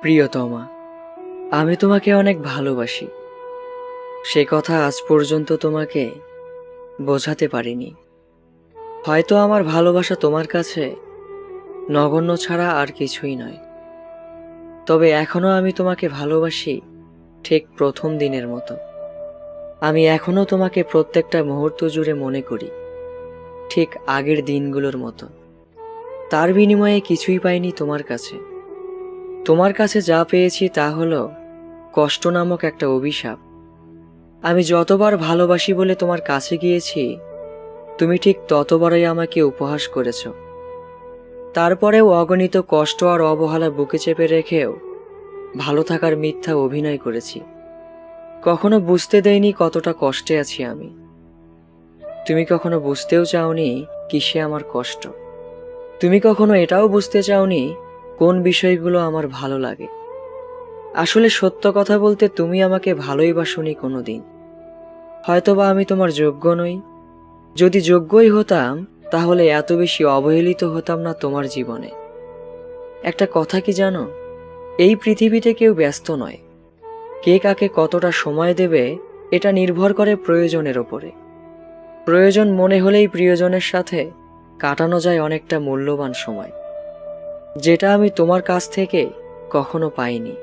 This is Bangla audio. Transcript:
প্রিয়তমা, আমি তোমাকে অনেক ভালোবাসি। সে কথা আজ পর্যন্ত তোমাকে বোঝাতে পারিনি। হয়তো আমার ভালোবাসা তোমার কাছে নগণ্য ছাড়া আর কিছুই নয়। তবে এখনো আমি তোমাকে ভালোবাসি, ঠিক প্রথম দিনের মতো। আমি এখনো তোমাকে প্রত্যেকটা মুহূর্ত জুড়ে মনে করি, ঠিক আগের দিনগুলোর মতো। তার বিনিময়ে কিছুই পাইনি তোমার কাছে। তোমার কাছে যা পেয়েছি তা হলো কষ্ট নামক একটা অভিশাপ। আমি যতবার ভালোবাসি বলে তোমার কাছে গিয়েছি, তুমি ঠিক ততবারই আমাকে উপহাস করেছ। তারপরেও অগণিত কষ্ট আর অবহেলা বুকে চেপে রেখেও ভালো থাকার মিথ্যা অভিনয় করেছি। কখনো বুঝতে দেইনি কতটা কষ্টে আছি আমি। তুমি কখনো বুঝতেও চাওনি কিসে আমার কষ্ট। তুমি কখনো এটাও বুঝতে চাওনি কোন বিষয়গুলো আমার ভালো লাগে। আসলে সত্য কথা বলতে তুমি আমাকে ভালোই বাসোনি কোনোদিন। হয়তোবা আমি তোমার যোগ্য নই। যদি যোগ্যই হতাম, তাহলে এত বেশি অবহেলিত হতাম না তোমার জীবনে। একটা কথা কি জানো, এই পৃথিবীতে কেউ ব্যস্ত নয়। কে কাকে কতটা সময় দেবে এটা নির্ভর করে প্রয়োজনের ওপরে। প্রয়োজন মনে হলেই প্রিয়জনের সাথে কাটানো যায় অনেকটা মূল্যবান সময়, যেটা আমি তোমার কাছ থেকে কখনো পাইনি।